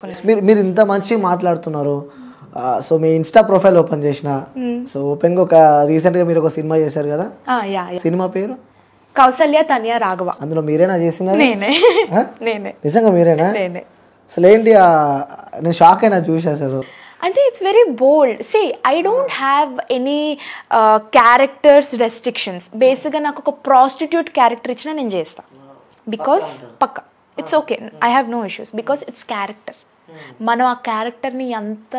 మీరు మీరు ఇంత మంచిగా మాట్లాడుతున్నారు. సో మీ ఇన్స్టా ప్రొఫైల్ ఓపెన్ చేసిన, సో ఓపెన్ గా ఒక రీసెంట్ గా మీరు ఒక సినిమా చేశారు కదా, సినిమా పేరు కౌసల్య తన్య రాఘవ. అందులో మీరేనా చేసింది? నేనే. నిజంగా మీరేనా? అసలు ఏంటి, నేను షాక్ అయినా చూసి అసలు. అంటే it's very bold. See I don't have any characters restrictions. బేసిక్గా నాకు ఒక ప్రాస్టిట్యూట్ క్యారెక్టర్ ఇచ్చినా నేను చేస్తాను, బికాస్ పక్క it's okay, I have no issues, because it's character. మనం ఆ క్యారెక్టర్ని ఎంత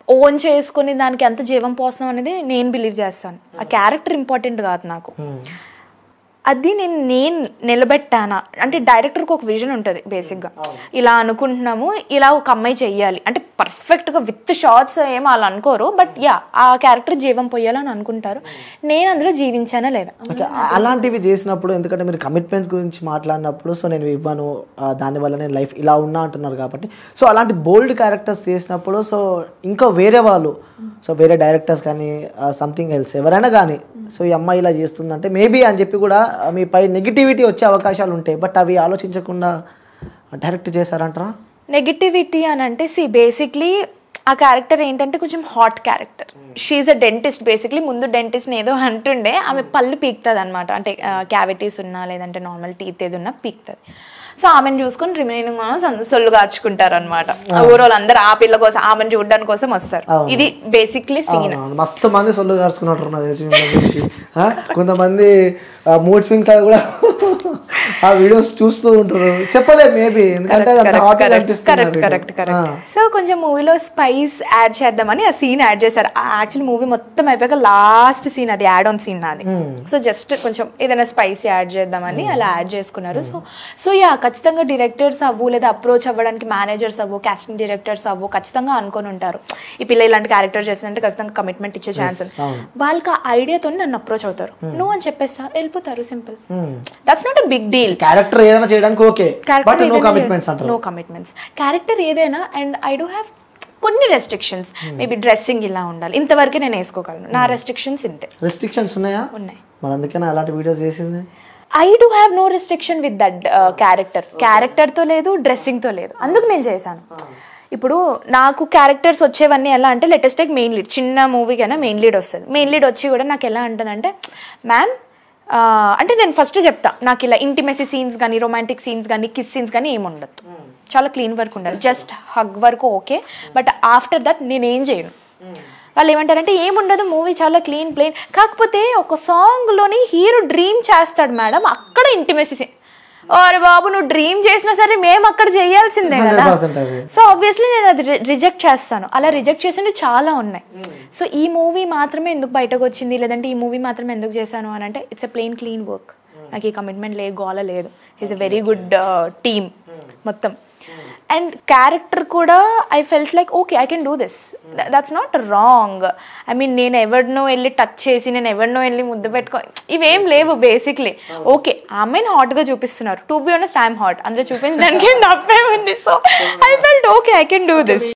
ఓన్ చేసుకుని దానికి ఎంత జీవం పోస్తున్నాం అనేది నేను బిలీవ్ చేస్తాను. ఆ క్యారెక్టర్ ఇంపార్టెంట్ కాదు నాకు, అది నేను నిలబెట్టానా అంటే డైరెక్టర్కి ఒక విజన్ ఉంటుంది బేసిక్గా, ఇలా అనుకుంటున్నాము, ఇలా ఒక అమ్మాయి చెయ్యాలి అంటే పర్ఫెక్ట్గా విత్ షార్ట్స్ ఏమో అలా అనుకోరు, బట్ యా ఆ క్యారెక్టర్ జీవం పోయాలని అనుకుంటారు. నేను అందులో జీవించానా లేదా అలాంటివి చేసినప్పుడు, ఎందుకంటే మీరు కమిట్మెంట్స్ గురించి మాట్లాడినప్పుడు, సో నేను ఇవ్వను దానివల్ల నేను లైఫ్ ఇలా ఉన్నా అంటున్నారు కాబట్టి, సో అలాంటి బోల్డ్ క్యారెక్టర్స్ చేసినప్పుడు, సో ఇంకా వేరే వాళ్ళు, సో వేరే డైరెక్టర్స్ కానీ సంథింగ్ ఎల్స్ ఎవరైనా కానీ, సో ఈ అమ్మాయి ఇలా చేస్తుందంటే మేబీ అని చెప్పి కూడా మీపై నెగిటివిటీ వచ్చే అవకాశాలు ఉంటాయి, బట్ అవి ఆలోచించకుండా డైరెక్ట్ చేశారంటారా? నెగిటివిటీ అని అంటే బేసిక్లీ ఆ క్యారెక్టర్ ఏంటంటే కొంచెం hot character. She a dentist. Basically ముందు డెంటిస్ట్ ఏదో అంటుండే, ఆమె పళ్ళు పీకుతుంది అనమాట, అంటే క్యావిటీస్ ఉన్నా లేదంటే నార్మల్ టీత్ ఏది ఉన్నా పీకుతుంది. సో ఆమెను చూసుకొని రిమైనింగ్ సొల్లు కార్చుకుంటారు అనమాట. ఊరోళ్ళు అందరు ఆ పిల్ల కోసం, ఆమెను చూడడానికి కోసం వస్తారు. ఇది బేసిక్లీ సీన్. మస్తు మంది సొల్లు కార్చుకున్నట్టు, కొంతమంది మూడ్ స్వింగ్స్ అవి కూడా ఆ వీడియోస్ చూస్తూ ఉంటారు, చెప్పలేదు మేబీ, ఎందుకంటే కరెక్ట్. సో కొంచెం మూవీలో స్పైస్ యాడ్ చేద్దామని ఆ సీన్ యాడ్ చేశారు. యాక్చువల్లీ మూవీ మొత్తం అయిపోయాక లాస్ట్ సీన్ అది యాడ్ ఆన్ సీన్ నాది. సో జస్ట్ కొంచెం ఏదైనా స్పైస్ యాడ్ చేద్దామని అలా యాడ్ చేసుకున్నారు. సో యా ఖచ్చితంగా డైరెక్టర్స్ అవ్వు, లేదా అప్రోచ్ అవ్వడానికి మేనేజర్స్ అవ్వు, కాస్టింగ్ డైరెక్టర్స్ అవ్వు ఖచ్చితంగా అనుకొని ఉంటారు, ఈ పిల్ల ఇలాంటి క్యారెక్టర్ చేసిందంటే ఖచ్చితంగా కమిట్మెంట్ ఇచ్చే ఛాన్స్ ఉంది. వాళ్ళకి ఆ ఐడియాతో నన్ను అప్రోచ్ అవుతారు, నువ్వు అని చెప్పేస్తా వెళ్ళిపోతారు, simple. That's not a big deal. Character ఏదైనా చేయడానికి ఓకే, బట్ నో కమిట్మెంట్స్ అంటారు. No commitments. క్యారెక్టర్ ఏదైనా, అండ్ ఐ డూ హ్యావ్ కొన్ని రెస్ట్రిక్షన్స్. మేబీ డ్రెస్సింగ్ ఇలా ఉండాలి, ఇంతవరకే నేను వేసుకోగలను, నా రెస్ట్రిక్షన్స్ ఇంతే. రెస్ట్రిక్షన్స్ ఉన్నాయా? ఉన్నాయి. మరి అందుకనే అలాంటి వీడియోస్ చేసింది. I do have no restriction with that క్యారెక్టర్తో లేదు, డ్రెస్సింగ్తో లేదు, అందుకు నేను చేశాను. ఇప్పుడు నాకు క్యారెక్టర్స్ వచ్చేవన్నీ ఎలా అంటే, లెటెస్ట్ టేక్ మెయిన్ లీడ్. చిన్న మూవీకైనా మెయిన్ లీడ్ వస్తుంది. మెయిన్ లీడ్ వచ్చి కూడా నాకు ఎలా ఉంటుందంటే, మ్యామ్ అంటే నేను ఫస్ట్ చెప్తా, నాకు ఇలా ఇంటిమెసీ సీన్స్ కానీ, రొమాంటిక్ సీన్స్ కానీ, కిస్ సీన్స్ కానీ ఏమి ఉండదు, చాలా క్లీన్ వర్క్ ఉండాలి, జస్ట్ హగ్ వరకు ఓకే, బట్ ఆఫ్టర్ దట్ నేనేం చేయను. వాళ్ళు ఏమంటారంటే ఏముండదు, మూవీ చాలా క్లీన్ ప్లెయిన్, కాకపోతే ఒక సాంగ్లోని హీరో డ్రీమ్ చేస్తాడు మేడం, అక్కడ ఇంటిమెసీ సీన్. ఓరే బాబు, నువ్వు డ్రీమ్ చేసినా సరే మేము అక్కడ చేయాల్సిందే కదా. సో ఆబ్వియస్లీ నేను అది రిజెక్ట్ చేస్తాను. అలా రిజెక్ట్ చేసినవి చాలా ఉన్నాయి. సో ఈ మూవీ మాత్రమే ఎందుకు బయటకు వచ్చింది, లేదంటే ఈ మూవీ మాత్రమే ఎందుకు చేశాను అని అంటే, it's a plain clean work. నాకు ఈ కమిట్మెంట్ లేదు, గోల లేదు. Is a very good team మొత్తం. అండ్ క్యారెక్టర్ కూడా I felt like okay, I can do this, that's not wrong. I mean నేను ఎవరినో వెళ్ళి టచ్ చేసి, నేను ఎవరినో వెళ్ళి ముద్దు పెట్టుకో, ఇవేం లేవు. బేసిక్లీ ఓకే, ఆమెను హాట్గా చూపిస్తున్నారు, to be honest I'm hot, అందులో చూపించడానికి తప్పే ఉంది. So I felt okay, I can do this.